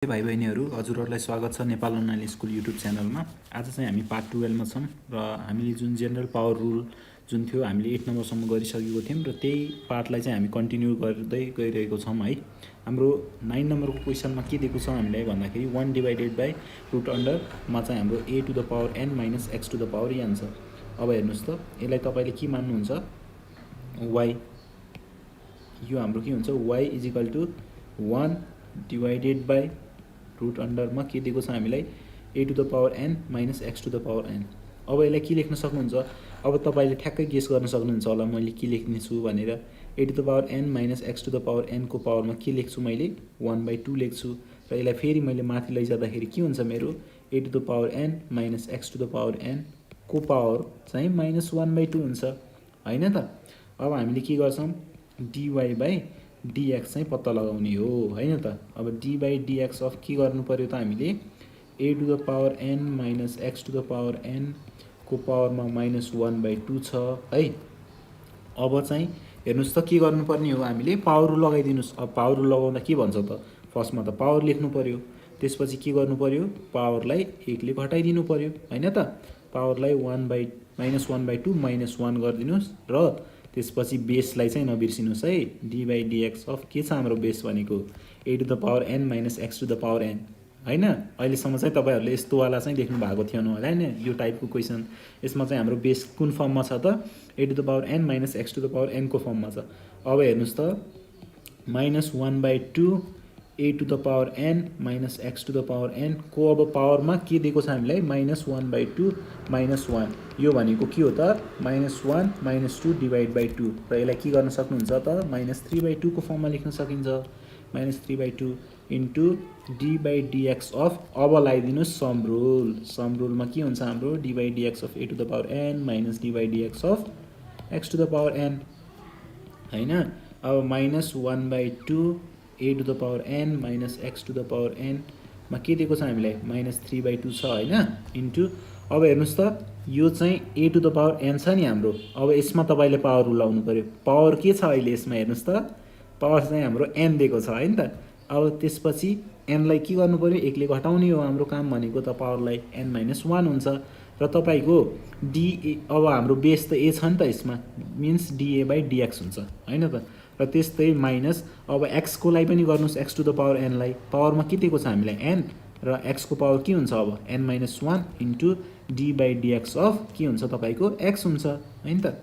भाइ बहिनीहरू हजुरहरूलाई स्वागत छ नेपाल अनलाइन स्कुल युट्युब च्यानलमा। आज चाहिँ हामी पार्ट 12 मा छौँ र हामीले जुन जेनरल पावर रुल जुन थियो हामीले 8 नम्बरसम्म गरिसकेको थियौँ र त्यही पार्टलाई चाहिँ हामी कन्टिन्यू गर्दै गइरहेको छौँ है। हाम्रो 9 नम्बरको क्वेसनमा के दिएको छ हामीलाई भन्दाखेरि 1 डिभाइडेड बाई रुट अन्डरमा चाहिँ हाम्रो a to the power n minus x to the power n छ। अब हेर्नुहोस् त यसलाई तपाईँले के मान्नुहुन्छ, y, यो हाम्रो के हुन्छ, y is equal to 1 divided by root अन्डरमा के दिएको छ हामीलाई a to the power n minus x to the power n। अब यसलाई के लेख्न सक्नुहुन्छ, अब तपाईँले ठ्याक्कै गेस गर्न सक्नुहुन्छ होला मैले के लेख्नेछु भनेर। a to the power n minus x to the power n को पावरमा के लेख्छु मैले 1/2 लेख्छु र यसलाई फेरि मैले माथि लैजाँदाखेरि के हुन्छ मेरो a to the power n minus x to the power n को पावर चाहिँ माइनस 1/2 हुन्छ हैन त। अब हामीले के गर्छौँ, dy बाई dx चाहिँ पत्ता लगाउने हो हैन त। अब dy बाई dx अफ के गर्नु पर्यो त हामीले a to the power n minus x to the power n को पावरमा माइनस 1/2 छ है। अब चाहिँ हेर्नुहोस् त के गर्नुपर्ने हो, हामीले पावर रुल लगाइदिनुहोस्। अब पावर रुल लगाउँदा के भन्छ त, फर्स्टमा त पावर लेख्नु पर्यो, त्यसपछि के गर्नु पर्यो, पावरलाई 1 ले घटाइदिनु पर्यो हैन त। पावरलाई माइनस 1/2 माइनस 1 गरिदिनुहोस् र त्यसपछि बेसलाई चाहिँ नबिर्सिनुहोस् है। डी बाई डिएक्स अफ के छ हाम्रो बेस भनेको a to the power n minus x to the power n हैन। अहिलेसम्म चाहिँ तपाईँहरूले यस्तोवाला चाहिँ देख्नु भएको थिएन होला हैन, यो टाइपको क्वेसन। यसमा चाहिँ हाम्रो बेस कुन फर्ममा छ त, a to the power n minus x to the power n को फर्ममा छ। अब हेर्नुहोस् त minus 1/2 a to the power n minus x to the power n को अब पावरमा के दिएको छ हामीलाई माइनस 1/2 माइनस 1, यो भनेको के हो त माइनस 1 माइनस 2 डिभाइड बाई 2 र यसलाई के गर्न सक्नुहुन्छ त माइनस 3/2 को फर्ममा लेख्न सकिन्छ। Minus 3/2 into d by dx of, अब लगाइदिनुहोस् सम रुल। सम रुलमा के हुन्छ हाम्रो d by dx of a to the power n minus d by dx of x to the power n हैन। अब minus 1/2 a to the power n minus x to the power n मा के दिएको छ हामीलाई minus 3/2 छ हैन, into अब हेर्नुहोस् त यो चाहिँ a to the power n छ नि हाम्रो। अब यसमा तपाईँले पावर रुल लाउनु पर्यो। पावर के छ अहिले यसमा हेर्नुहोस् त, पावर चाहिँ हाम्रो n दिएको छ हैन त। अब त्यसपछि n लाई के गर्नु पर्यो, 1 ले घटाउने हो हाम्रो काम भनेको त, पावरलाई n माइनस 1 हुन्छ र तपाईँको डी, अब हाम्रो बेस त a छ नि त यसमा, मिन्स dA बाई dx हुन्छ हैन त। र त्यस्तै माइनस अब x को लागि पनि गर्नुहोस्, x to the power n लाई पावरमा के दिएको छ हामीलाई n र x को पावर के हुन्छ अब n minus 1 into d by dx of के हुन्छ तपाईँको x हुन्छ हैन त।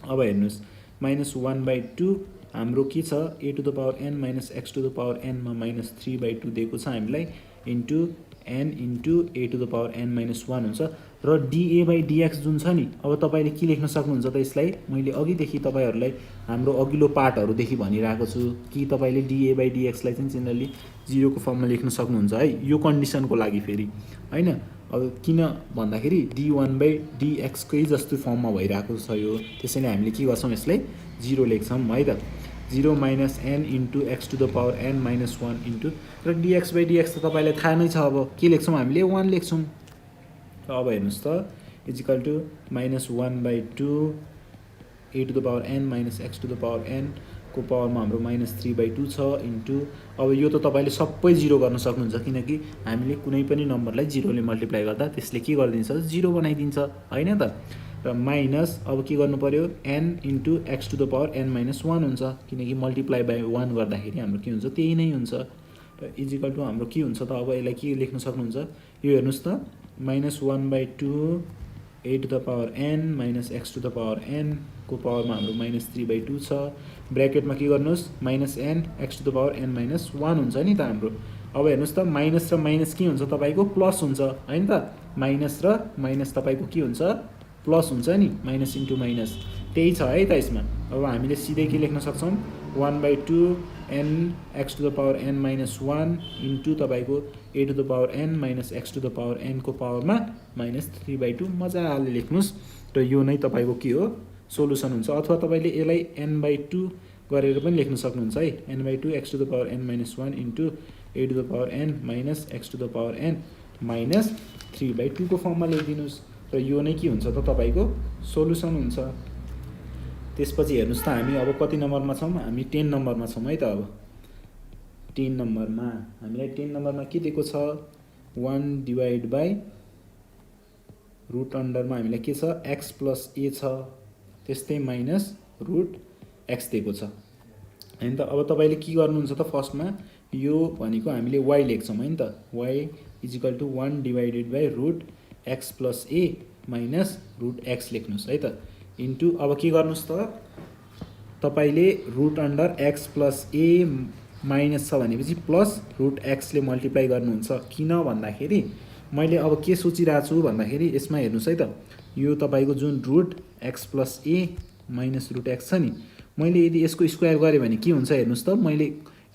अब हेर्नुहोस् माइनस 1/2 हाम्रो के छ a to the power n minus x to the power n मा माइनस 3/2 दिएको छ हामीलाई into n into a to the power n minus 1 हुन्छ र dA बाई dx जुन छ नि, अब तपाईँले के लेख्न सक्नुहुन्छ त यसलाई, मैले अघिदेखि तपाईँहरूलाई हाम्रो अघिल्लो पार्टहरूदेखि भनिरहेको छु कि तपाईँले dA बाई dxलाई चाहिँ जेनरली 0 को फर्ममा लेख्न सक्नुहुन्छ है, यो कन्डिसनको लागि फेरि हैन। अब किन भन्दाखेरि d1 बाई dx कै जस्तो फर्ममा भइरहेको छ यो, त्यसैले हामीले के गर्छौँ यसलाई 0 लेख्छौँ है त। 0 minus n into x to the power n minus 1 into र dx बाई dx त तपाईँलाई थाहा नै छ, अब के लेख्छौँ हामीले 1 लेख्छौँ। अब हेर्नुहोस् त is equal to minus 1/2 a to the power n minus x to the power n को पावरमा हाम्रो माइनस 3/2 छ इन्टु, अब यो त तपाईँले सबै 0 गर्न सक्नुहुन्छ किनकि हामीले कुनै पनि नम्बरलाई 0 ले मल्टिप्लाई गर्दा त्यसले के गरिदिन्छ 0 बनाइदिन्छ हैन त। र माइनस अब के गर्नु पर्यो n into x to the power n minus 1 हुन्छ किनकि मल्टिप्लाई बाई 1 गर्दाखेरि हाम्रो के हुन्छ त्यही नै हुन्छ र इजिकल टु हाम्रो के हुन्छ त, अब यसलाई के लेख्न सक्नुहुन्छ, यो हेर्नुहोस् त minus 1/2 a to the power n minus x to the power n को पावरमा हाम्रो माइनस 3/2 छ, ब्र्याकेटमा के गर्नुहोस् minus n x to the power n minus 1 हुन्छ नि त हाम्रो। अब हेर्नुहोस् त माइनस र माइनस के हुन्छ तपाईँको प्लस हुन्छ हैन त, माइनस र माइनस तपाईँको के हुन्छ प्लस हुन्छ नि, माइनस इन्टु माइनस त्यही छ है त यसमा। अब हामीले सिधै के लेख्न सक्छौँ 1/2 n x to the power n minus 1 into तपाईँको a to the power n minus x to the power n को पावरमा माइनस 3/2 मजाले लेख्नुहोस् र यो नै तपाईँको के हो सोलुसन हुन्छ। अथवा तपाईँले यसलाई n/2 गरेर पनि लेख्न सक्नुहुन्छ है, n/2 x to the power n minus 1 into a to the power n minus x to the power n minus 3/2 को फर्ममा लेखिदिनुहोस् र यो नै के हुन्छ त तपाईँको सोलुसन हुन्छ। त्यसपछि हेर्नुहोस् त हामी अब कति नम्बरमा छौँ, हामी 10 नम्बरमा छौँ है त। अब 10 नम्बरमा हामीलाई 10 नम्बरमा के दिएको छ 1 डिवाइड बाई रुट अन्डरमा हामीलाई के छ x प्लस a छ त्यस्तै माइनस रुट x दिएको छ हैन त। अब तपाईले के गर्नुहुन्छ त फर्स्टमा यो भनेको हामीले y लेख्छौं हैन त y equal to 1 divided by root x plus a minus root x लेख्नुस् है त इन्टु अब के गर्नुस् त तपाईले root under x plus a minus छ भनेपछि प्लस रुट x ले मल्टिप्लाई गर्नुहुन्छ किन भन्दाखेरि मैले अब के सोचिरहेको छु भन्दाखेरि यसमा हेर्नुस् है त यो तपाईको जुन root x plus a minus root x छ नि मैले यदि यसको स्क्वायर गरे भने के हुन्छ हेर्नुस् त मैले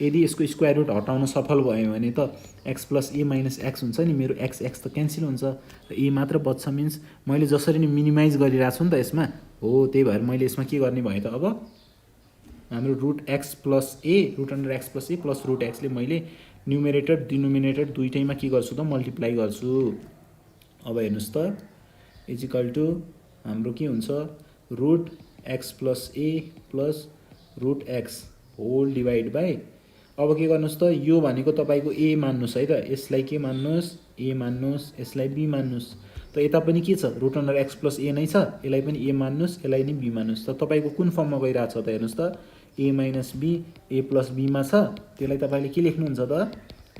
यदि यसको स्क्वायर रुट हटाउन सफल भयो भने त x plus a minus x हुन्छ नि मेरो x त क्यान्सल हुन्छ र a मात्र बच्छ मिन्स मैले जसरी नि मिनिमाइज गरिरहेको छु नि त यसमा हो त्यही भएर मैले यसमा के गर्ने भयो त अब हाम्रो root x plus a root under x plus a plus root x ले मैले न्युमेरेटर डिनोमिनेटर दुईटैमा के गर्छु त मल्टिप्लाई गर्छु। अब हेर्नुस् त इक्वल टु हाम्रो के हुन्छ root x plus a plus root x whole divide by अब के गर्नुस् त यो भनेको तपाईको a मान्नुस् है त यसलाई के मान्नुस् a मान्नुस् यसलाई b मान्नुस् त यता पनि के छ root under x plus a नै छ यसलाई पनि a मान्नुस् यसलाई नि b मान्नुस् त तपाईको कुन फर्ममा गइरा छ त हेर्नुस् त a minus b a plus b मा छ त्यसलाई तपाईले के लेख्नुहुन्छ त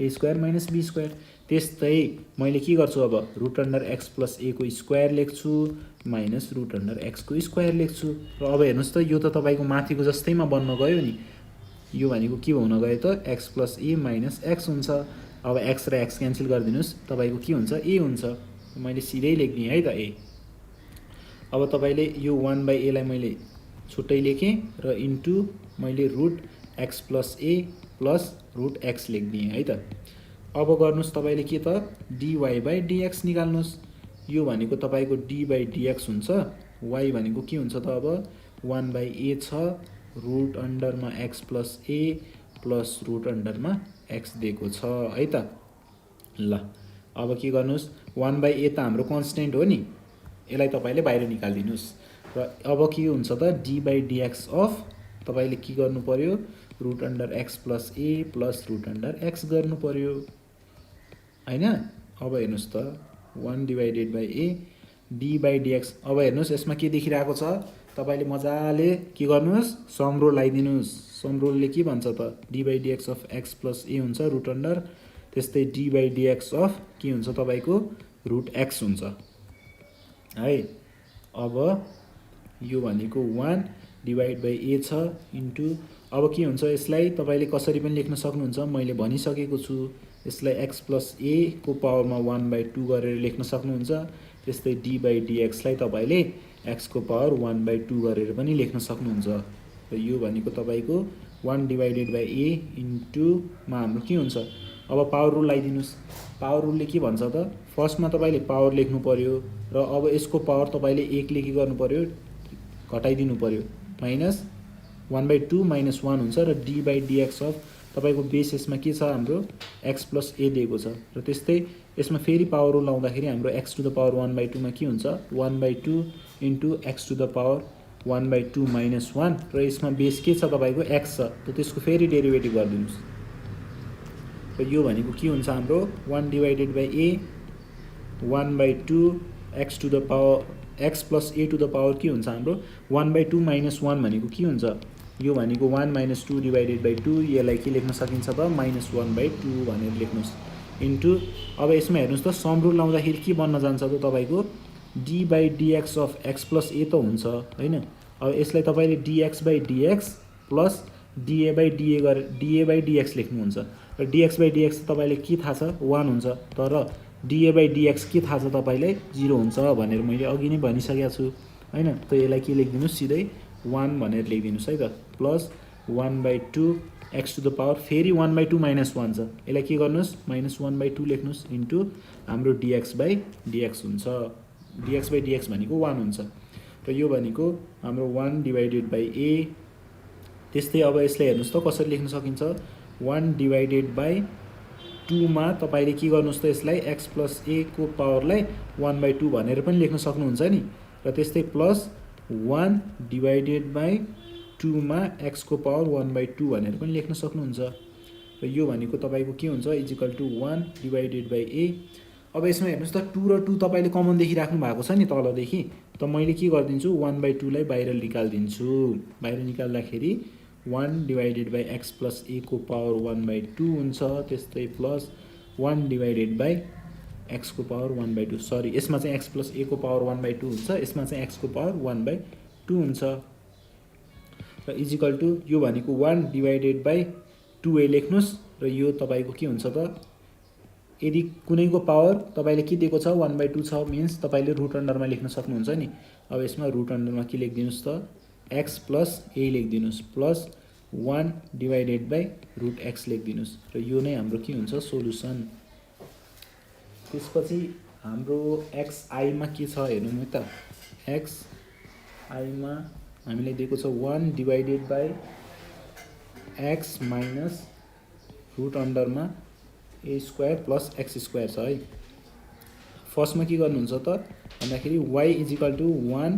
a square minus b square त्यस्तै मैले के गर्छु अब root under x plus a को स्क्वायर लेख्छु माइनस रुट अन्डर x को स्क्वायर लेख्छु र अब हेर्नुस् त यो त तपाईको माथिको जस्तैमा बन्न गयो नि यो भनेको के हुन गयो त x plus a minus x हुन्छ अब x र x क्यान्सल गरिदिनुस् तपाईको के हुन्छ a हुन्छ मैले सिधै लेख्दिएँ है त a अब तपाईले यो 1 बाई a लाई मैले छुट्टै लेखेँ र इन्टु मैले root x plus a plus root x लेखिदिएँ है त। अब गर्नुस् तपाईले के त dy बाई dx निकाल्नुस् यो भनेको तपाईको d बाई dx हुन्छ y भनेको के हुन्छ त अब 1 बाई a छ रुट अन्डरमा x plus a plus root अन्डरमा x दिएको छ है त। ल अब के गर्नुस् 1 बाई a त हाम्रो कन्स्टेन्ट हो नि यसलाई तपाईले बाहिर निकाल्दिनुस् र अब के हुन्छ त d बाई dx अफ तपाईले के गर्नु पर्यो root under x plus a plus root under x गर्नु पर्यो हैन। अब हेर्नुस् त 1 divided by a d by dx अब हेर्नुस् यसमा के देखिरहेको छ तपाईले मजाले के गर्नुस् सम रुल लगाइदिनुस् सम रुलले के भन्छ त d by dx of x plus a हुन्छ रुट अन्डर त्यस्तै d बाई dx अफ के हुन्छ तपाईको रुट x हुन्छ है। अब यो भनेको 1 डिवाइड बाई a छ इन्टु अब के हुन्छ यसलाई तपाईले कसरी पनि लेख्न सक्नुहुन्छ मैले भनिसकेको छु यसलाई x प्लस a को पावरमा 1 बाई 2 गरेर लेख्न सक्नुहुन्छ त्यस्तै d बाई dx लाई तपाईले x को पावर 1 बाई 2 गरेर पनि लेख्न सक्नुहुन्छ र यो भनेको तपाईको 1 डिवाइडेड बाई a इन्टु मा हाम्रो के हुन्छ अब पावर रुल लगाइदिनुस् पावर रुलले के भन्छ त फर्स्टमा तपाईले पावर लेख्नु पर्यो र अब यसको पावर तपाईले 1 ले के गर्नु पर्यो घटाइदिनु पर्यो माइनस 1 बाई 2 माइनस 1 हुन्छ र d बाई dx अफ तपाईको बेस यसमा के छ हाम्रो x प्लस a दिएको छ र त्यस्तै यसमा फेरि पावर रुल लाउँदाखेरि हाम्रो x to the power 1 by 2 मा के हुन्छ 1 by 2 into x to the power 1 by 2 minus 1 र यसमा बेस के छ तपाईको x छ त त्यसको फेरि डेरिभेटिभ गरिदिनुस् र यो भनेको के हुन्छ हाम्रो 1 divided by a 1 by 2 x to the power x plus a to the power के हुन्छ हाम्रो 1 बाई 2 माइनस 1 भनेको के हुन्छ यो भनेको 1 माइनस 2 डिवाइडेड बाई 2 यसलाई के लेख्न सकिन्छ त माइनस 1 बाई 2 भनेर लेख्नुस् इन्टु अब यसमा हेर्नुस् त सम रुल लाउँदाखेरि के बन्न जान्छ त तपाईको d by dx of x plus a त हुन्छ हैन। अब यसलाई तपाईले dx by dx plus da by dx लेख्नुहुन्छ र dx बाई dx तपाईले के थाहा छ 1 हुन्छ तर da बाई dx के थाहा छ तपाईलाई 0 हुन्छ भनेर मैले अघि नै भनिसकेको छु हैन। त यसलाई के लेख्दिनुस् सिधै 1 भनेर लेख्दिनुस् है त plus 1 by 2 x to the power फेरि 1 बाई 2 माइनस 1 छ यसलाई के गर्नुस् माइनस 1 बाई 2 लेख्नुस् इन्टु हाम्रो dx बाई dx हुन्छ dx बाई dx भनेको 1 हुन्छ र यो भनेको हाम्रो 1 डिवाइडेड बाई a त्यस्तै अब यसलाई हेर्नुस् त कसरी लेख्न सकिन्छ 1 डिवाइडेड बाई 2 मा तपाईले के गर्नुस् त यसलाई x प्लस a को पावरलाई 1 बाई 2 भनेर पनि लेख्न सक्नुहुन्छ नि र त्यस्तै प्लस 1 डिवाइडेड बाई 2 मा x को पावर 1 बाई 2 भनेर पनि लेख्न सक्नुहुन्छ र र यो भनेको तपाईको के हुन्छ इजिकल टु 1 डिवाइडेड बाई ए। अब यसमा हेर्नुहोस् त 2 र 2 तपाईले कमन देखिराख्नु भएको छ नि तलदेखि, त मैले के गरिदिन्छु 1/2 लाई बाहिर निकाल्दिन्छु। बाहिर निकाल्दाखेरि 1 divided by x plus a को पावर 1/2 हुन्छ, त्यस्तै प्लस 1 डिवाइडेड बाई एक्स को पावर 1/2, सरी यसमा चाहिँ एक्स प्लस ए को पावर 1/2 हुन्छ, यसमा चाहिँ एक्स को पावर 1/2 हुन्छ र इजिकल टु यो भनेको 1 डिवाइडेड बाई 2a लेख्नुस् र यो तपाईको के हुन्छ त यदि कुनैको पावर तपाईले के दिएको छ 1/2 छ मिन्स तपाईले रुट अन्डरमा लेख्न सक्नुहुन्छ नि। अब यसमा रुट अन्डरमा के लेखिदिनुस् त x प्लस a लेखिदिनुस् plus 1 divided by root x लेखिदिनुस् र यो नै हाम्रो के हुन्छ सोलुसन। त्यसपछि हाम्रो xi मा के छ हेर्नु न त, xi मा हामीले दिएको छ 1 divided by x minus root अन्डरमा a square plus x square छ है। फर्स्टमा के गर्नुहुन्छ त भन्दाखेरि y equal to 1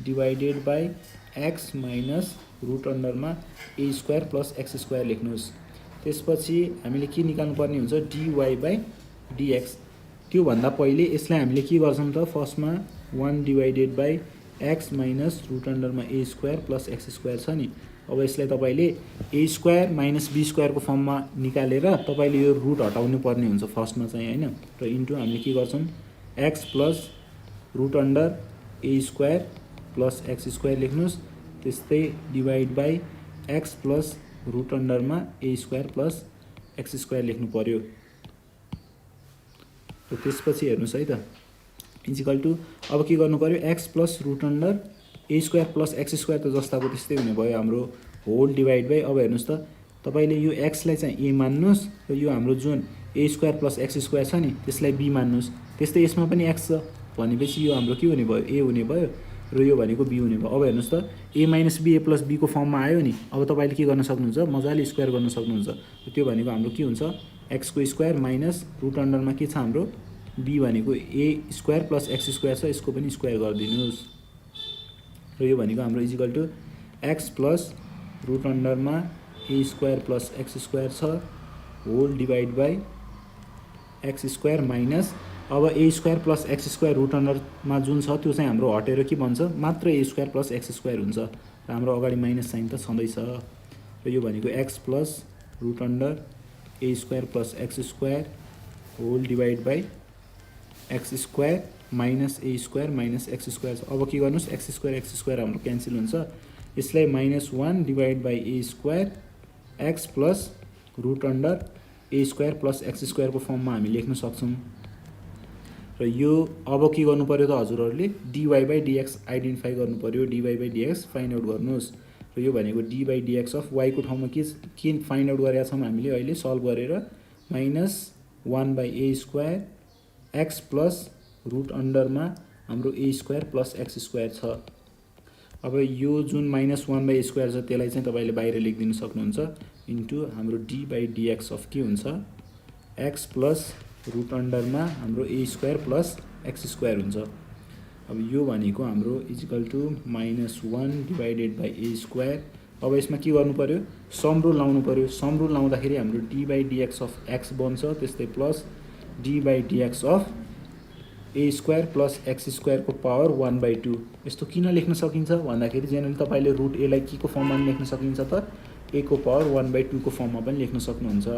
divided by x minus root अन्डरमा a square plus x square लेख्नुहोस्। त्यसपछि हामीले के निकाल्नु पर्ने हुन्छ dy बाई dx। त्यो भन्दा पहिले यसलाई हामीले के गर्छौं त फर्स्टमा 1 divided by x minus root अन्डरमा a square plus x square छ नि। अब यसलाई तपाईले a square minus b square को फर्ममा निकालेर तपाईले यो रुट हटाउनु पर्ने हुन्छ फर्स्टमा चाहिँ हैन, र इन्टु हामीले के गर्छौं x plus root under a square plus x square लेख्नुस्, त्यस्तै divide by x plus root अन्डरमा a square plus x square लेख्नु पर्यो। र त्यसपछि हेर्नुस् है त इजिकल टु अब के गर्नु पर्यो x plus root under a square plus x square त जस्ताको त्यस्तै हुने भयो हाम्रो होल डिवाइड बाई। अब हेर्नुस् त तपाईले यो x लाई चाहिँ a मान्नुस् र यो हाम्रो जुन a square plus x square छ नि त्यसलाई b मान्नुस्, त्यस्तै यसमा पनि x छ भनेपछि यो हाम्रो के हुने भयो a हुने भयो र यो भनेको b हुने भयो। अब हेर्नुस् त a minus b a plus b को फर्ममा आयो नि। अब तपाईले के गर्न सक्नुहुन्छ मजाले स्क्वायर गर्न सक्नुहुन्छ, त्यो भनेको हाम्रो के हुन्छ x को स्क्वायर माइनस रुट अन्डरमा के छ हाम्रो b भनेको a square plus x square छ, यसको पनि स्क्वायर गरिदिनुस् र यो भनेको हाम्रो equal to x plus root अन्डरमा a square plus x square छ whole divide by x square minus अब a square plus x square root अन्डरमा जुन छ त्यो चाहिँ हाम्रो हटेर के बन्छ मात्र a square plus x square हुन्छ र हाम्रो अगाडि माइनस साइन त छँदैछ र यो भनेको x plus root under a square plus x square whole divide by x square minus a square minus x square छ। अब के गर्नुस् x स्क्वायर हाम्रो क्यान्सल हुन्छ, यसलाई minus 1 divide by a square x plus root under a square plus x square को फर्ममा हामी लेख्न सक्छौं। र यो अब के गर्नु पर्यो त हजुरहरुले dy बाई dx आइडेन्टिफाई गर्नु पर्यो, dy by dx find out गर्नुस् र यो भनेको d by dx of y को ठाउँमा के फाइन्ड आउट गरेका छौं हामीले अहिले सल्भ गरेर minus 1 by a square x plus root अन्डरमा हाम्रो a square plus x square छ। अब यो जुन माइनस 1 बाई a स्क्वायर छ त्यसलाई चाहिँ तपाईले बाहिर लेखिदिन सक्नुहुन्छ इन्टु हाम्रो d बाई dx अफ के हुन्छ x प्लस रुट अन्डरमा हाम्रो a square plus x square हुन्छ। अब यो भनेको हाम्रो equal to minus 1 divided by a square. अब यसमा के गर्नु पर्यो सम रुल लाउनु पर्यो, सम रुल लाउँदाखेरि हाम्रो d by dx of x बन्छ, त्यस्तै plus d by dx of a square plus x square को पावर 1/2। यस्तो किन लेख्न सकिन्छ भन्दाखेरि जेनरली तपाईले रुट a लाई के को फर्ममा लेख्न सकिन्छ त a को पावर 1/2 को फर्ममा पनि लेख्न सक्नुहुन्छ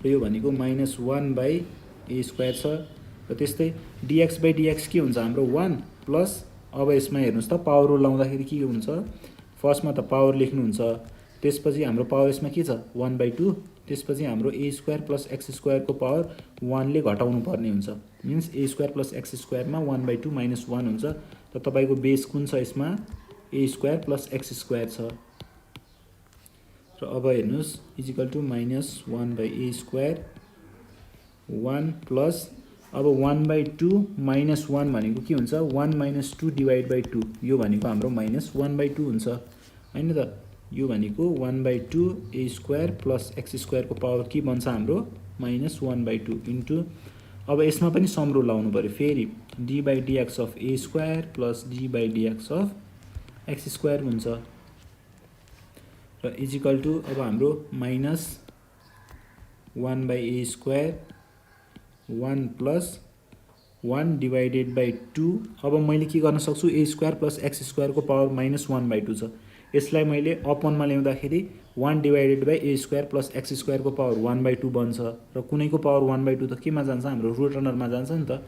र यो भनेको माइनस 1 बाई a स्क्वायर छ र त्यस्तै dx बाई dx के हुन्छ हाम्रो 1 प्लस अब यसमा हेर्नुस् त पावर रुल लाउँदाखेरि के हुन्छ फर्स्टमा त पावर लेख्नुहुन्छ, त्यसपछि हाम्रो पावर यसमा के छ 1/2, त्यसपछि हाम्रो a square plus x square को पावर 1 ले घटाउनु पर्ने हुन्छ means a square plus x square मा 1/2 माइनस 1 हुन्छ। त तपाईको बेस कुन छ यसमा a square plus x square छ र अब हेर्नुस् equal to minus 1 by a square 1 plus अब 1/2 माइनस 1 भनेको के हुन्छ 1 माइनस 2 डिवाइड बाई 2, यो भनेको हाम्रो माइनस 1/2 हुन्छ हैन त। यो भनेको 1/2 a square plus x square को पावर के बन्छ हाम्रो माइनस 1/2 इन्टु अब यसमा पनि सम रुल लाउनु पर्यो फेरि d by dx of a square plus d by dx of x square हुन्छ र इजिकल टु अब हाम्रो minus 1 by a square 1 plus 1 divided by 2। अब मैले के गर्न सक्छु a square plus x square को पावर minus 1 by 2 छ। यसलाई मैले अपनमा ल्याउँदाखेरि 1 divided by a square plus x square को पावर 1 by 2 बन्छ र कुनैको पावर 1 by 2 त केमा जान्छ हाम्रो रुट अन्डरमा जान्छ नि त।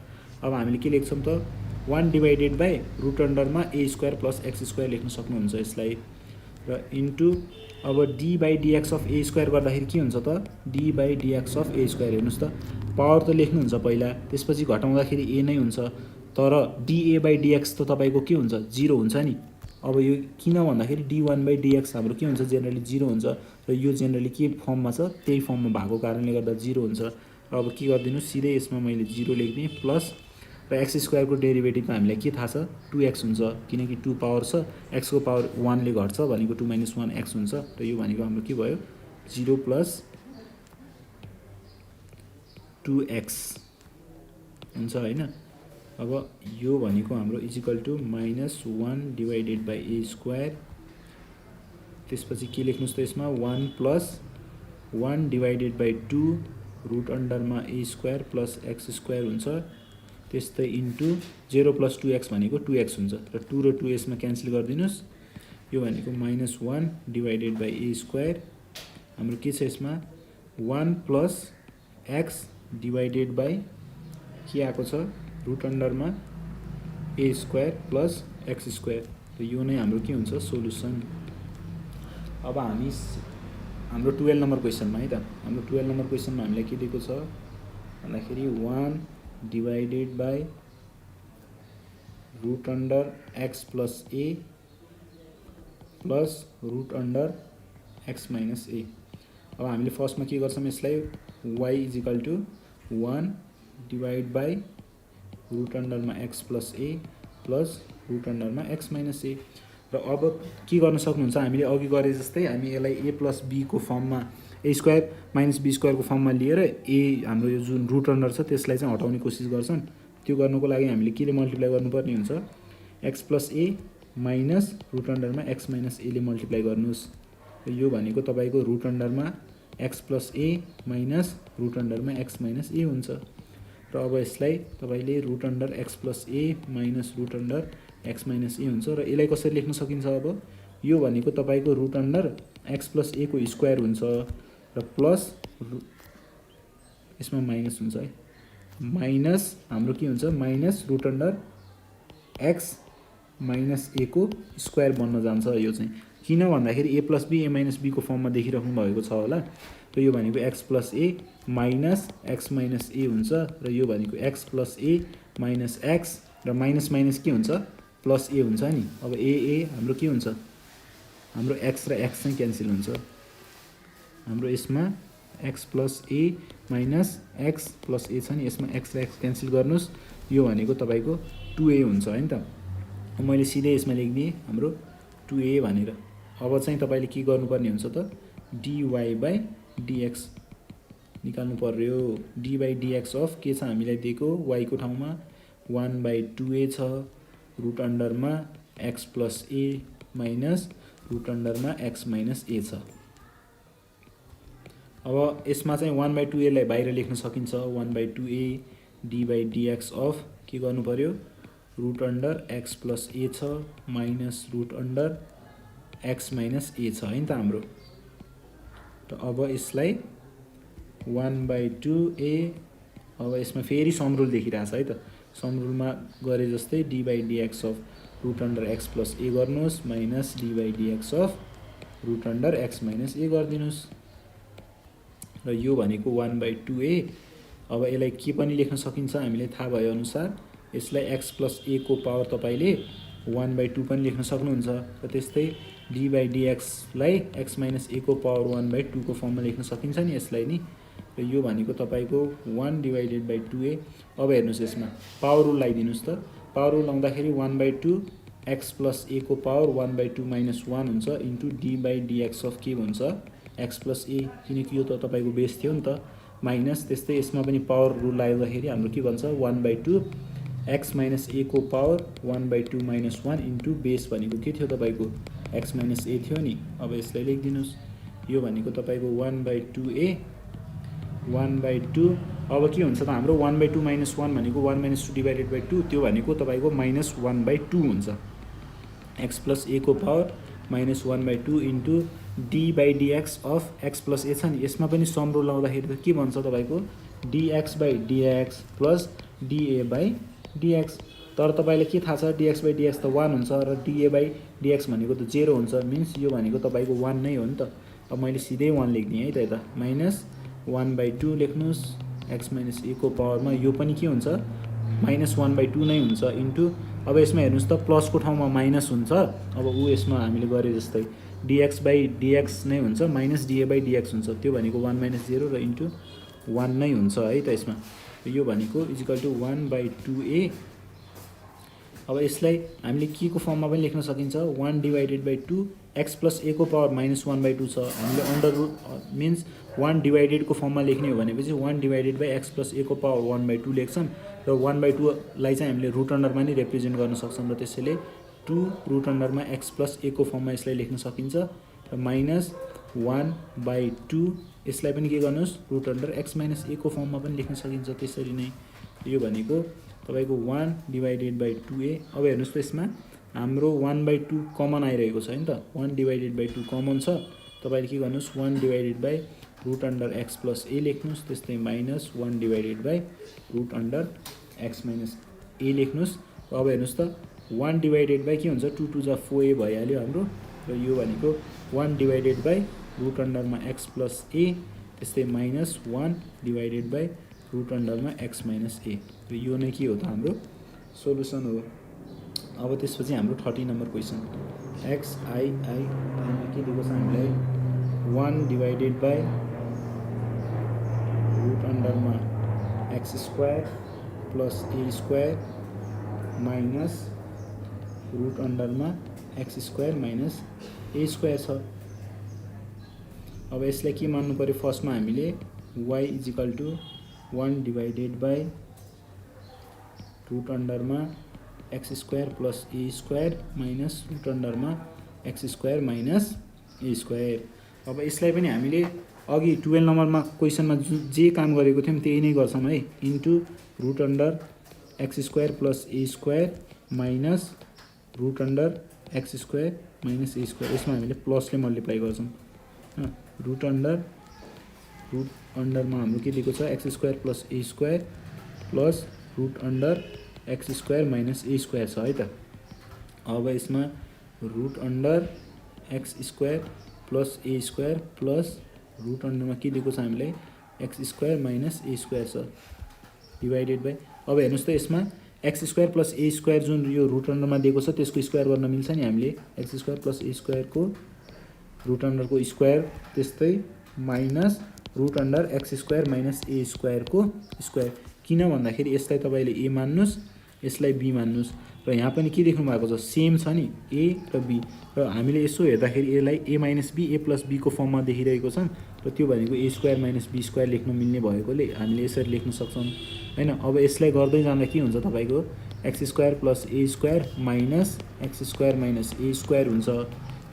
अब हामीले के लेख्छौँ त 1 divided by रुट अन्डरमा a square plus x square लेख्न सक्नुहुन्छ यसलाई र इन्टु अब d by dx of a square गर्दाखेरि के हुन्छ त d by dx of a square हेर्नुस् त पावर त लेख्नुहुन्छ पहिला त्यसपछि घटाउँदाखेरि a नै हुन्छ तर dA by dx त तपाईको के हुन्छ 0 हुन्छ नि। अब यो किन भन्दाखेरि d1 by dx हाम्रो के हुन्छ जेनरली 0 हुन्छ र यो जेनरली के फर्ममा छ त्यही फर्ममा भएको कारणले गर्दा 0 हुन्छ। र अब के गर्दिनु सिधै यसमा मैले 0 लेख्दिएँ प्लस र एक्स स्क्वायरको डेरिभेटिभमा हामीलाई के थाहा छ 2x हुन्छ किनकि 2 पावर छ x को पावर 1 ले घट्छ भनेको 2 - 1 x हुन्छ र यो भनेको हाम्रो के भयो 0 प्लस 2x हुन्छ हैन। अब यो भनेको हाम्रो equal to -1 divided by a square त्यसपछि के लेख्नुस् त यसमा 1 प्लस 1 डिवाइडेड बाइ 2 रुट अन्डरमा a square plus x square हुन्छ त्यस्तै इन्टु 0 प्लस 2x भनेको 2x हुन्छ र 2 र 2 यसमा क्यान्सल गरिदिनुस् यो भनेको -1 डिवाइडेड बाइ a स्क्वायर हाम्रो के छ यसमा 1 प्लस x डिवाइडेड बाइ के आएको छ रुट अन्डरमा a square plus x square र यो नै हाम्रो के हुन्छ सोलुसन। अब हामी हाम्रो 12 नम्बर क्वेसनमा है त हाम्रो 12 नम्बर क्वेसनमा हामीलाई के दिएको छ भन्दाखेरि 1 divided by root under x plus a plus root under x minus a। अब हामीले फर्स्टमा के गर्छौं यसलाई y is equal to 1 divide by root under मा x plus a plus root under मा x minus a र अब के गर्न सक्नुहुन्छ हामीले अघि गरे जस्तै हामी यसलाई a plus b को फर्ममा a square minus b square को फर्ममा लिएर a हाम्रो यो जुन रुट अन्डर छ त्यसलाई चाहिँ हटाउने कोसिस गर्छौं। त्यो गर्नको लागि हामीले के ले मल्टिप्लाई गर्नुपर्ने हुन्छ x plus a minus root अन्डरमा x minus a ले मल्टिप्लाई गर्नुस् र यो भनेको तपाईको रुट अन्डरमा x plus a minus root अन्डरमा x minus a हुन्छ र अब यसलाई तपाईले root under x plus a minus root under x minus a हुन्छ र यसलाई कसरी लेख्न सकिन्छ अब यो भनेको तपाईको root under x plus a को स्क्वायर हुन्छ र प्लस यसमा माइनस हुन्छ है माइनस हाम्रो के हुन्छ minus root under x minus a को स्क्वायर बन्न जान्छ। यो चाहिँ किन भन्दाखेरि a plus b a minus b को फर्ममा देखिराख्नु भएको छ होला र यो भनेको x plus a minus x minus a हुन्छ र यो भनेको x plus a minus x र माइनस माइनस के हुन्छ प्लस a हुन्छ नि। अब a हाम्रो के हुन्छ हाम्रो x र x चाहिँ क्यान्सल हुन्छ हाम्रो यसमा x plus a minus x plus a छ नि यसमा x र x क्यान्सल गर्नुस् यो भनेको तपाईको 2a हुन्छ हैन त। मैले सिधै यसमा लेख्दिए हाम्रो 2a भनेर अब चाहिँ तपाईले के गर्नुपर्ने हुन्छ त dy by dx निकाल्नु पर्यो d by dx अफ के छ हामीलाई दिएको y को ठाउँमा 1 by 2a छ रुट अन्डरमा x plus a minus root अन्डरमा x minus a छ। अब यसमा चाहिँ 1 by 2a लाई बाहिर लेख्न सकिन्छ 1 by 2a d by dx of के गर्नु पर्यो root under x plus a छ minus root under x minus a छ हैन त हाम्रो र अब यसलाई 1 by 2a अब यसमा फेरि सम रुल देखिरहेछ है त सम रुलमा गरे जस्तै d by dx of root under x plus a गर्नुस् minus d by dx of root under x minus a गरिदिनुस् र यो भनेको 1 by 2a अब यसलाई के पनि लेख्न सकिन्छ हामीले थाहा भए अनुसार यसलाई x plus a को पावर तपाईले 1 by 2 पनि लेख्न सक्नुहुन्छ र त्यस्तै d by dx लाई x minus a को पावर 1 by 2 को फर्ममा लेख्न सकिन्छ नि यसलाई नि र यो भनेको तपाईको 1 डिवाइडेड बाइ 2a अब हेर्नुस् यसमा पावर रुल लगाइदिनुस् त पावर रुल लाउँदाखेरि 1 by 2 x plus a को पावर 1 by 2 minus 1 हुन्छ into d by dx of के हुन्छ x plus a किनकि यो त तपाईको बेस थियो नि त माइनस त्यस्तै यसमा पनि पावर रुल लगाउँदाखेरि हाम्रो के भन्छ 1 by 2 x minus a को power 1 by 2 minus 1 into base भनेको के थियो तपाईको x minus a थियो नि अब यसलाई लेखिदिनुस् यो भनेको तपाईको 1 by 2a 1/2। अब के हुन्छ त हाम्रो 1/2 माइनस 1 भनेको 1 - 2 डिभाइडेड बाई 2, त्यो भनेको तपाईँको -1/2 हुन्छ। एक्स प्लस ए को पावर -1/2 इन्टु डी/dx अफ एक्स प्लस ए छ नि, यसमा पनि सम रुल लाउँदाखेरि त के भन्छ तपाईँको dx/dx प्लस da/dx। तर तपाईँलाई के थाहा छ, dx/dx त 1 हुन्छ र da/dx भनेको त 0 हुन्छ, मिन्स यो भनेको तपाईँको 1 नै हो नि त। अब मैले सिधै 1 लेखिदिएँ है त, यता -1/2 लेख्नुहोस् एक्स माइनस ए को पावरमा, यो पनि के हुन्छ -1/2 नै हुन्छ इन्टु, अब यसमा हेर्नुहोस् त प्लसको ठाउँमा माइनस हुन्छ। अब यसमा हामीले गरे जस्तै dx/dx नै हुन्छ -da/dx हुन्छ, त्यो भनेको 1 - 0 र इन्टु 1 नै हुन्छ है त यसमा। यो भनेको इजिकल टु 1/2a। अब यसलाई हामीले के को फर्ममा पनि लेख्न सकिन्छ, 1/2 एक्स प्लस ए को पावर -1/2 छ, हामीले अन्डर रुट मिन्स 1 डिभाइडेडको फर्ममा लेख्ने हो भनेपछि 1/x प्लस ए को पावर 1/2 लेख्छौँ र 1/2 लाई चाहिँ हामीले रुट अन्डरमा नै रिप्रेजेन्ट गर्न सक्छौँ र त्यसैले 2 रुट अन्डरमा एक्स प्लस ए को फर्ममा यसलाई लेख्न सकिन्छ र -1/2 यसलाई पनि के गर्नुहोस् रुट अन्डर एक्स माइनस ए को फर्ममा पनि लेख्न सकिन्छ त्यसरी नै। यो भनेको तपाईँको 1/2a। अब हेर्नुहोस् त यसमा हाम्रो 1/2 कमन आइरहेको छ नि त, 1/2 कमन छ, तपाईँले के गर्नुहोस् 1/ रुट अन्डर एक्स प्लस ए लेख्नुहोस्, त्यस्तै -1/ रुट अन्डर एक्स माइनस ए लेख्नुहोस्। अब हेर्नुहोस् त 1/ के हुन्छ 2 2 जा 4a भइहाल्यो हाम्रो, र यो भनेको 1/ रुट अन्डरमा एक्स प्लस ए, त्यस्तै -1/ रुट अन्डरमा एक्स माइनस ए, र यो नै के हो त हाम्रो सोलुसन हो। अब त्यसपछि हाम्रो 30 नम्बर क्वेसन, xi के दिएको छ हामीलाई 1/ रुट अन्डरमा x square plus a square minus root अन्डरमा x square minus a square छ। अब यसलाई के मान्नु पर्यो, फर्स्टमा हामीले y इजिकल टु 1/ रुट अन्डरमा x square plus a square minus root अन्डरमा x square minus a square. अब यसलाई पनि हामीले अघि 12 नम्बरमा क्वेसनमा जे काम गरेको थियौँ त्यही नै गर्छौँ है, into root under x square plus a square minus root under x square minus a square, यसमा हामीले प्लसले मल्टिप्लाई गर्छौँ। रुट अन्डरमा हाम्रो के दिएको छ x square plus a square plus root under x square minus a square छ है त। अब यसमा root under x square plus a square plus root अन्डरमा के दिएको छ हामीलाई x square minus a square छ डिभाइडेड बाई। अब हेर्नुहोस् त यसमा x square plus a square जुन यो रुट अन्डरमा दिएको छ त्यसको स्क्वायर गर्न मिल्छ नि हामीले, एक्स स्क्वायर प्लस ए स्क्वायरको रुट अन्डरको स्क्वायर, त्यस्तै minus root under x square minus a स्क्वायरको स्क्वायर। किन भन्दाखेरि यसलाई तपाईँले ए मान्नुहोस्, यसलाई बी मान्नुहोस्, र यहाँ पनि के देख्नु भएको छ सेम छ नि ए र बी, र हामीले यसो हेर्दाखेरि यसलाई ए माइनस बी ए प्लस बीको फर्ममा देखिरहेको छौँ, र त्यो भनेको ए स्क्वायर माइनस बी स्क्वायर लेख्न मिल्ने भएकोले हामीले यसरी लेख्न सक्छौँ हैन। अब यसलाई गर्दै जाँदा के हुन्छ तपाईँको x square plus a square minus x square minus a square हुन्छ।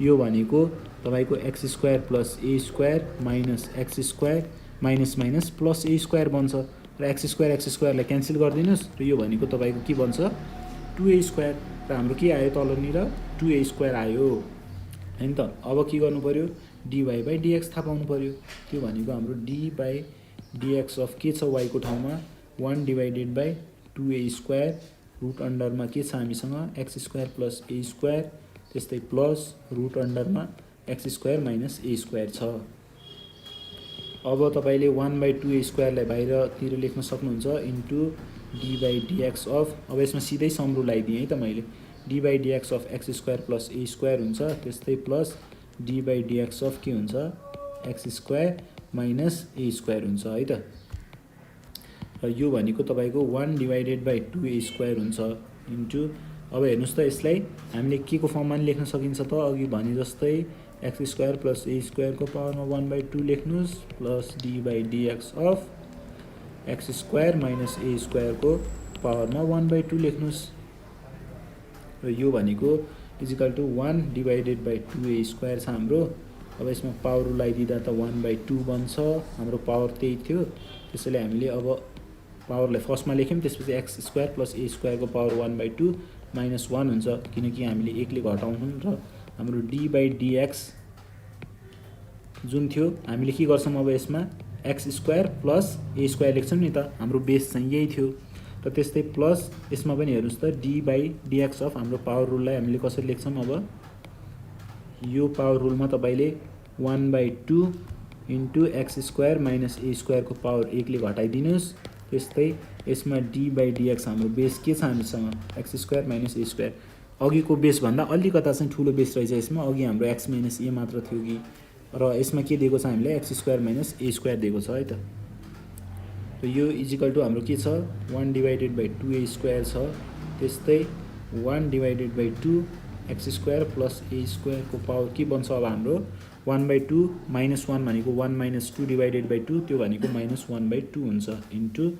यो भनेको तपाईँको x square plus a square minus x square minus minus plus a square बन्छ, र एक्स स्क्वायरलाई क्यान्सल गरिदिनुहोस्, र यो भनेको तपाईँको के बन्छ 2a स्क्वायर, र हाम्रो के आयो तलनिर 2a स्क्वायर आयो हैन त। अब के गर्नु पर्यो dy/dx थाहा पाउनु पर्यो, त्यो भनेको हाम्रो dy/dx अफ के छ y को ठाउँमा 1/2a स्क्वायर रुट अन्डरमा के छ हामीसँग x square plus a square, त्यस्तै प्लस रुट अन्डरमा x square minus a square छ। अब तपाईँले 1/2a स्क्वायरलाई बाहिरतिर लेख्न सक्नुहुन्छ इन्टु dy/dx अफ, अब यसमा सिधै सम रुल लगाइदिएँ है त मैले, dy/dx of x square plus a square हुन्छ, त्यस्तै प्लस dy/dx अफ के हुन्छ x square minus a square हुन्छ है त। र यो भनेको तपाईँको 1/2a स्क्वायर हुन्छ इन्टु, अब हेर्नुहोस् त यसलाई हामीले के को फर्ममा पनि लेख्न सकिन्छ त, अघि भने जस्तै एक्स स्क्वायर प्लस ए स्क्वायरको पावरमा 1/2 लेख्नुहोस् plus dy/dx of x square minus a स्क्वायरको पावरमा 1/2 लेख्नुहोस्, र यो भनेको इजिकल टु 1/2a स्क्वायर छ हाम्रो, अब यसमा पावर रुल लगाइदिँदा त 1/2 बन्छ, हाम्रो पावर त्यही थियो। त्यसैले हामीले अब पावरलाई फर्स्टमा लेख्यौँ, त्यसपछि एक्स स्क्वायर प्लस ए स्क्वायरको पावर 1/2 माइनस 1 हुन्छ, किनकि हामीले एकले घटाउँछौँ र हाम्रो डी/dx जुन थियो हामीले के गर्छौँ अब यसमा x square plus a square लेख्छौँ नि त, हाम्रो बेस चाहिँ यही थियो। र त्यस्तै प्लस यसमा पनि हेर्नुहोस् त डी/dx अफ हाम्रो पावर रुललाई हामीले कसरी लेख्छौँ अब यो पावर रुलमा तपाईँले 1/2 into x square minus a स्क्वायरको पावर 1ले घटाइदिनुहोस्। त्यस्तै यसमा डी/dx हाम्रो बेस के छ हामीसँग x square minus a square, अघिको बेसभन्दा अलिकता चाहिँ ठुलो बेस रहेछ यसमा। अघि हाम्रो एक्स माइनस ए मात्र थियो कि, र यसमा के दिएको छ हामीलाई x square minus a square दिएको छ है त। र यो इजिकल टु हाम्रो के छ 1/2 ए स्क्वायर छ। त्यस्तै 1/2 एक्स स्क्वायर प्लस ए स्क्वायरको पावर के बन्छ अब हाम्रो 1/2 माइनस 1 भनेको 1-2/2 त्यो भनेको -1/2 हुन्छ इन्टु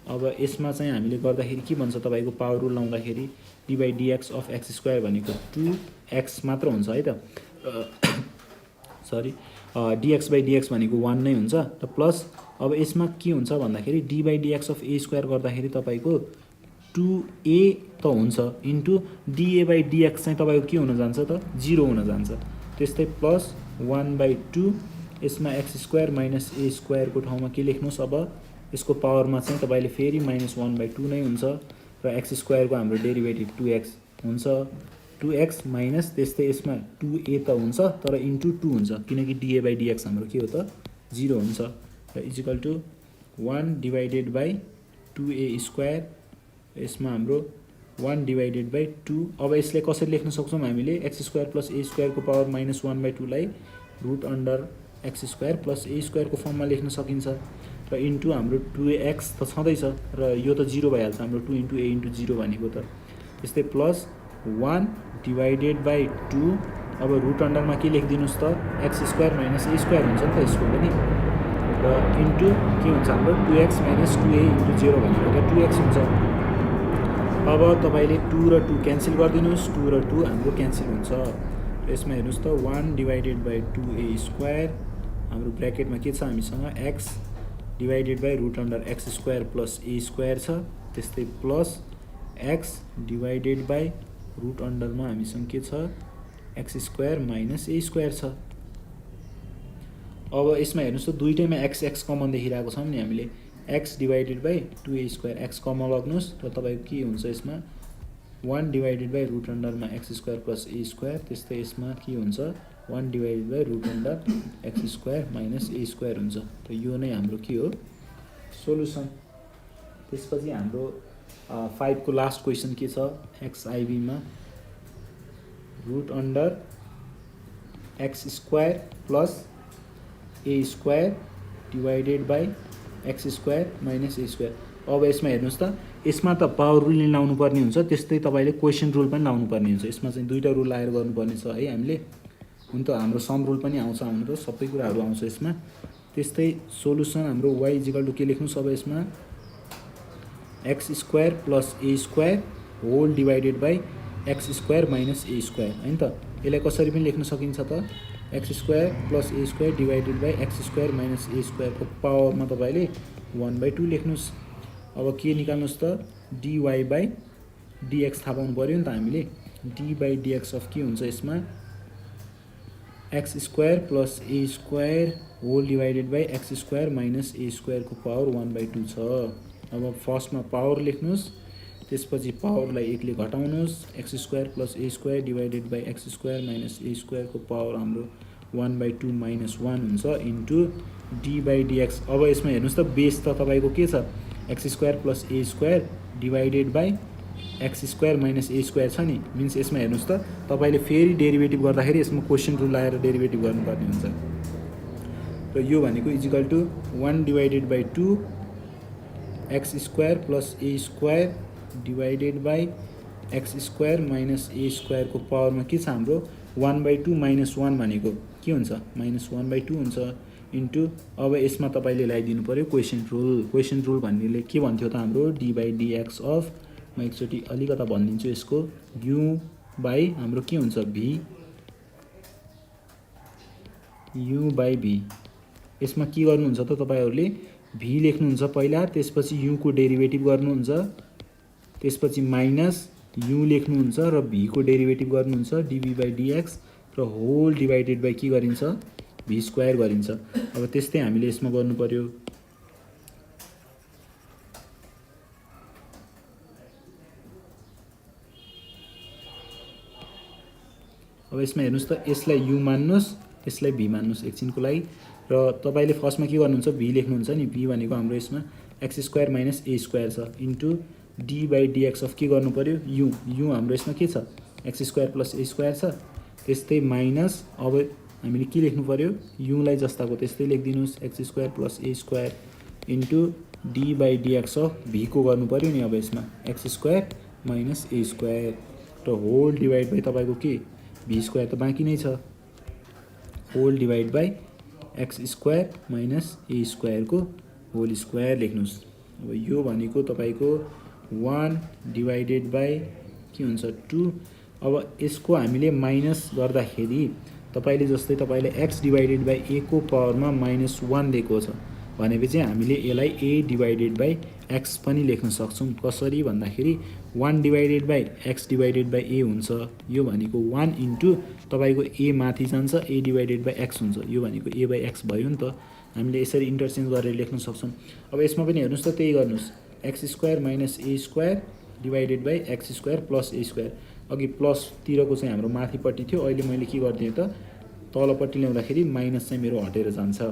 अब यसमा चाहिँ हामीले गर्दाखेरि के भन्छ तपाईँको पावर रुल लाउँदाखेरि डी/dx अफ एक्स स्क्वायर भनेको 2x मात्र हुन्छ है त, सरी dx/dx भनेको 1 नै हुन्छ। र प्लस अब यसमा के हुन्छ भन्दाखेरि डी/dx अफ ए स्क्वायर गर्दाखेरि तपाईँको 2a त हुन्छ इन्टु dA/dx चाहिँ तपाईँको के हुन जान्छ त 0 हुन जान्छ। त्यस्तै प्लस 1/2 यसमा एक्स स्क्वायर माइनस ए स्क्वायरको ठाउँमा के लेख्नुहोस् अब यसको पावरमा चाहिँ तपाईँले फेरि -1/2 नै हुन्छ, र एक्स स्क्वायरको हाम्रो डेरिभेटिभ 2x हुन्छ, 2x माइनस त्यस्तै यसमा 2a त हुन्छ तर इन्टु 2 हुन्छ, किनकि dA/dx हाम्रो के हो त 0 हुन्छ। र इजिकल टु 1/2a स्क्वायर यसमा हाम्रो 1/2। अब यसले कसरी लेख्न सक्छौँ हामीले एक्स स्क्वायर प्लस ए स्क्वायरको पावर -1/2 लाई root under x square plus a स्क्वायरको फर्ममा लेख्न सकिन्छ। र इन्टु हाम्रो 2x त छँदैछ र यो त 0 भइहाल्छ हाम्रो 2 × a × 0 भनेको त। त्यस्तै प्लस 1/2 अब रुट अन्डरमा के लेखिदिनुहोस् त x square minus a square हुन्छ नि त यसको पनि, र इन्टु के हुन्छ हाम्रो 2x माइनस 2a × 0 भनेको त 2x हुन्छ। अब तपाईँले 2 र 2 क्यान्सल गरिदिनुहोस्, 2 र 2 हाम्रो क्यान्सल हुन्छ। यसमा हेर्नुहोस् त 1/2a स्क्वायर हाम्रो ब्र्याकेटमा के छ हामीसँग x divided by root under x square plus a square छ। त्यस्तै plus x divided by root अन्डरमा हामीसँग के छ x square minus a square छ। अब यसमा हेर्नुहोस् त दुईटैमा एक्स एक्स कमन देखिरहेको छौँ नि हामीले, x divided by 2a square x common लग्नुहोस् र तपाईँको के हुन्छ यसमा 1 डिभाइडेड बाई रुट अन्डरमा x square plus a square. त्यस्तै यसमा के हुन्छ 1 divided by root under x square minus a square हुन्छ। त यो नै हाम्रो के हो सोल्युसन। त्यसपछि हाम्रो 5 को लास्ट क्वेसन के छ XIV मा root under x square plus a square divided by x square minus a square. अब यसमा हेर्नुहोस् त यसमा त पावर रुल लाउनु पर्ने हुन्छ, त्यस्तै तपाईँले क्वेसन रुल पनि लाउनु पर्ने हुन्छ। यसमा चाहिँ दुईटा रुल लाएर गर्नुपर्ने छ है हामीले। हुन त हाम्रो सम रुल पनि आउँछ, आउनु त सबै कुराहरू आउँछ यसमा। त्यस्तै सोल्युसन हाम्रो y इजिकल टु के लेख्नुहोस् अब यसमा x square plus a square whole divided by x square minus a square हैन त। यसलाई कसरी पनि लेख्न सकिन्छ त x square plus a square divided by x square minus a स्क्वायरको पावरमा तपाईँले 1/2 लेख्नुहोस्। अब के निकाल्नुहोस् त dy बाई dx थाहा पाउनु पऱ्यो नि त हामीले। dy/dx अफ के हुन्छ यसमा x square plus a square whole divided by x square minus a स्क्वायरको पावर 1/2 छ। अब फर्स्टमा पावर लेख्नुहोस्, त्यसपछि पावरलाई 1 ले घटाउनुहोस्, x square plus a square divided by x square minus a स्क्वायरको पावर हाम्रो 1/2 माइनस 1 हुन्छ इन्टु डी/dx। अब यसमा हेर्नुहोस् त बेस त तपाईँको के छ x square plus a square divided by x square minus a square छ नि। मिन्स यसमा हेर्नुहोस् त तपाईँले फेरि डेरिभेटिभ गर्दाखेरि यसमा क्वेसन रुल लगाएर डेरिभेटिभ गर्नुपर्ने हुन्छ। र यो भनेको is equal to 1 divided by 2 x square plus a square divided by x square minus a स्क्वायरको पावरमा के छ हाम्रो 1/2 माइनस 1 भनेको के हुन्छ -1/2 हुन्छ इन्टु अब यसमा तपाईँले लगाइदिनु पऱ्यो क्वेसन रुल। क्वेसन रुल भन्नेले के भन्थ्यो त हाम्रो डी/dx अफ, म एकचोटि अलिकता भनिदिन्छु यसको, u बाई हाम्रो के हुन्छ v u बाई भी। यसमा के गर्नुहुन्छ त तपाईहरुले v लेख्नुहुन्छ पहिला, त्यसपछि u को डेरिभेटिभ गर्नुहुन्छ, त्यसपछि माइनस u लेख्नुहुन्छ र v को डेरिभेटिभ गर्नुहुन्छ dv बाई dx र होल डिभाइडेड बाई के गरिन्छ v स्क्वायर गरिन्छ। अब त्यस्तै हामीले यसमा गर्नु पर्यो। अब यसमा हेर्नुस् त, यसलाई u मान्नुस्, यसलाई v मान्नुस् एकछिनको लागि, र तपाईले फर्स्टमा के गर्नुहुन्छ v लेख्नुहुन्छ नि, v भनेको हाम्रो यसमा x square minus a square छ into d by dx of के गर्नु पर्यो u हाम्रो यसमा के छ x square plus a square छ, त्यस्तै माइनस अब हामीले के लेख्नु पर्यो u लाई जस्ताको त्यस्तै लेखिदिनुस् x square plus a square into d by dx of v को गर्नु पर्यो नि अब यसमा x square minus a square र होल डिभाइड बाई तपाईको के v स्क्वायर त बाँकी नै छ, whole divide by x square minus a square को होल स्क्वायर लेख्नुस्। अब यो भनेको तपाईको 1 डिवाइडेड बाई के हुन्छ 2। अब यसको हामीले माइनस गर्दाखेरि तपाईले जस्तै तपाईले x डिवाइडेड बाई a को पावरमा -1 दिएको छ भनेपछि हामीले यसलाई a डिवाइडेड बाई x पनि लेख्न सक्छौं। कसरी भन्दाखेरि 1 divided by x divided by a हुन्छ, यो भनेको 1 इन्टु तपाईको a माथि जान्छ a डिवाइडेड बाई x हुन्छ, यो भनेको a बाई x भयो नि त। हामीले यसरी इन्टरचेन्ज गरेर लेख्न सक्छौं। अब यसमा पनि हेर्नुस् त त्यही गर्नुस्, x square minus a square divided by x square plus a square. अघि प्लस तिरको चाहिँ हाम्रो माथिपट्टि थियो, अहिले मैले के गर्दिए त तलपट्टि ल्याउँदाखेरि माइनस चाहिँ मेरो हटेर जान्छ।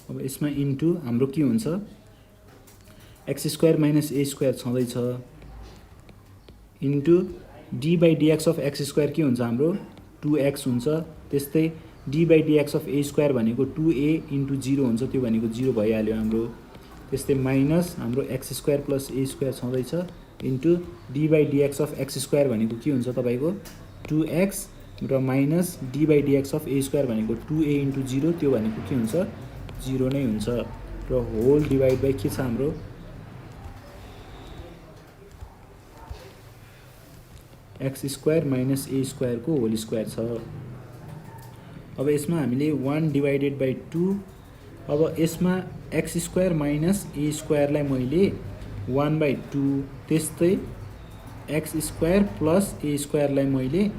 अब यसमा इन्टु हाम्रो के हुन्छ x square minus a square छँदैछ into d by dx of x square के हुन्छ हाम्रो 2x हुन्छ, त्यस्तै d by dx of a square भनेको 2a इन्टु 0 हुन्छ, त्यो भनेको 0 भइहाल्यो हाम्रो। त्यस्तै माइनस हाम्रो x square plus a square छँदैछ into d by dx of x square भनेको के हुन्छ तपाईको 2x र minus d by dx of a square भनेको 2a इन्टु 0, त्यो भनेको के हुन्छ 0 नै हुन्छ र होल डिवाइड बाई के छ हाम्रो x square minus a square को होल स्क्वायर छ। अब यसमा हामीले 1 डिवाइडेड बाई 2, अब यसमा x square minus a square लाई मैले 1 बाई 2, त्यस्तै x square plus a square लाई मैले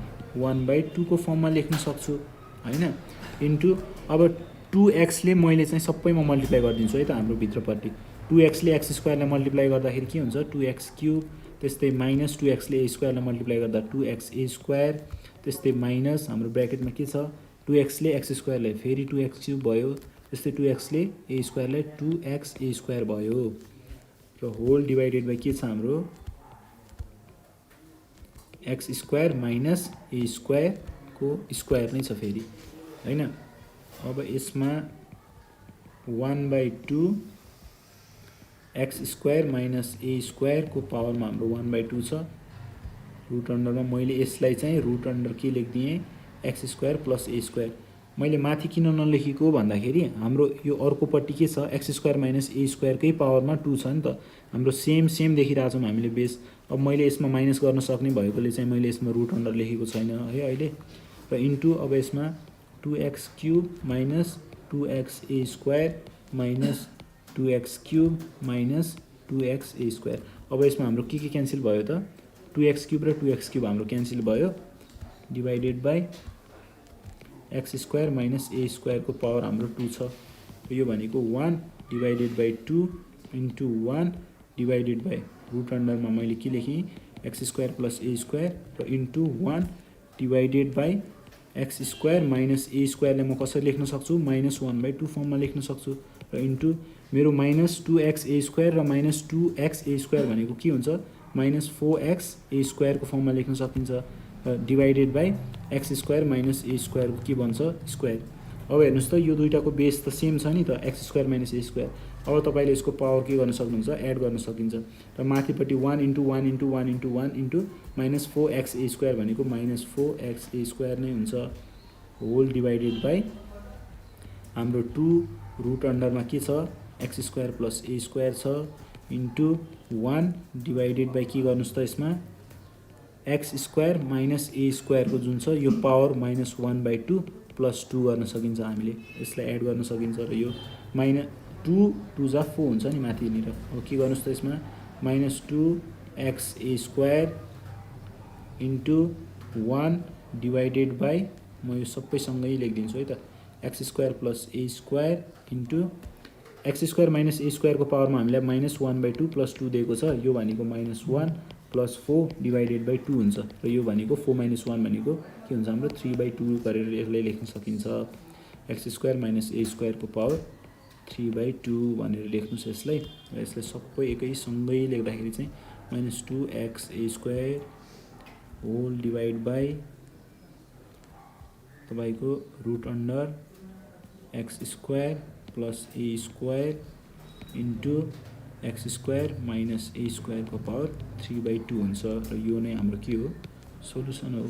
1 बाई 2 को फर्ममा लेख्न सक्छु हैन, इन्टु अब 2x ले मैले चाहिँ सबैमा मल्टिप्लाई गरिदिन्छु है त हाम्रो भित्रपट्टि। 2x ले x स्क्वायर लाई मल्टिप्लाई गर्दाखेरि के हुन्छ 2x क्यूब, त्यस्तै माइनस 2x ले a स्क्वायर लाई मल्टिप्लाई गर्दा 2x a स्क्वायर, त्यस्तै माइनस हाम्रो ब्र्याकेटमा के छ 2x ले x स्क्वायर लाई फेरि 2x क्यूब भयो, त्यस्तै 2x ले a स्क्वायर लाई 2x a स्क्वायर भयो र होल डिवाइडेड बाइ के छ हाम्रो x square minus a square को स्क्वायर नै छ फेरि हैन। अब यसमा 1 by 2 x square minus a square को पावरमा हाम्रो 1 बाई 2 छ, रुट अन्डरमा मैले यसलाई चाहिँ रुट अन्डर के लेख्दिएँ x square plus a square. मैले माथि किन नलेखेको भन्दाखेरि हाम्रो यो अर्कोपट्टि के छ x square minus a square कै पावरमा 2 छ नि त, हाम्रो सेम देखिरहेको छौँ हामीले बेस। अब मैले यसमा माइनस गर्न सक्ने भएकोले चाहिँ मैले यसमा रुट अन्डर लेखेको छैन है अहिले, र इन्टु अब यसमा 2x cube minus 2x a square minus 2x cube minus 2x a square. अब यसमा हाम्रो के क्यान्सल भयो त 2x क्यूब र 2x क्यूब हाम्रो क्यान्सल भयो, divided by x square minus a square को पावर हाम्रो 2 छ, यो भनेको 1 divided by 2 into 1 divided by root अन्डरमा मैले के लेखेँ x square plus a square र into 1 divided by x square minus a स्क्वायरलाई म कसरी लेख्न सक्छु -1/2 फर्ममा लेख्न सक्छु, र इन्टु मेरो -2x a स्क्वायर र -2x a स्क्वायर भनेको के हुन्छ -4x a स्क्वायर को फर्ममा लेख्न सकिन्छ, र divided by x square minus a square को के बन्छ स्क्वायर। अब हेर्नुहोस् त यो दुईटाको बेस त सेम छ नि त, x square minus a square. अब तपाईँले यसको पावर के गर्न सक्नुहुन्छ, एड गर्न सकिन्छ। र माथिपट्टि 1 into 1 into 1 into 1 into minus 4x ए स्क्वायर भनेको माइनस 4x ए स्क्वायर नै हुन्छ, होल डिभाइडेड बाई हाम्रो 2 रुट अन्डरमा के छ, x square plus a square छ इन्टु 1 डिभाइडेड बाई के गर्नुहोस् त यसमा एक्स स्क्वायर माइनस ए स्क्वायरको जुन छ यो पावर माइनस 1/2 प्लस 2 गर्न सकिन्छ हामीले, यसलाई एड गर्न सकिन्छ। र यो माइनस 2 2 जा 4 हुन्छ नि माथिनिर। अब के गर्नुहोस् त यसमा minus 2x a square into 1 divided by, म यो सबै सँगै लेखिदिन्छु है त, x square plus a square into x square minus a स्क्वायरको पावरमा हामीलाई माइनस 1/2 प्लस 2 दिएको छ, यो भनेको माइनस 1 प्लस 4 डिभाइडेड बाई 2 हुन्छ। र यो भनेको 4 माइनस 1 भनेको के हुन्छ हाम्रो 3/2 गरेर यसलाई लेख्न सकिन्छ। एक्स स्क्वायर माइनस ए स्क्वायरको पावर 3/2 भनेर लेख्नुहोस् यसलाई। र यसलाई सबै एकैसँगै लेख्दाखेरि चाहिँ minus 2x a square whole divide by तपाईँको root under x square plus a square into x square minus a स्क्वायरको पावर 3/2 हुन्छ। र यो नै हाम्रो के हो, सोलुसन हो।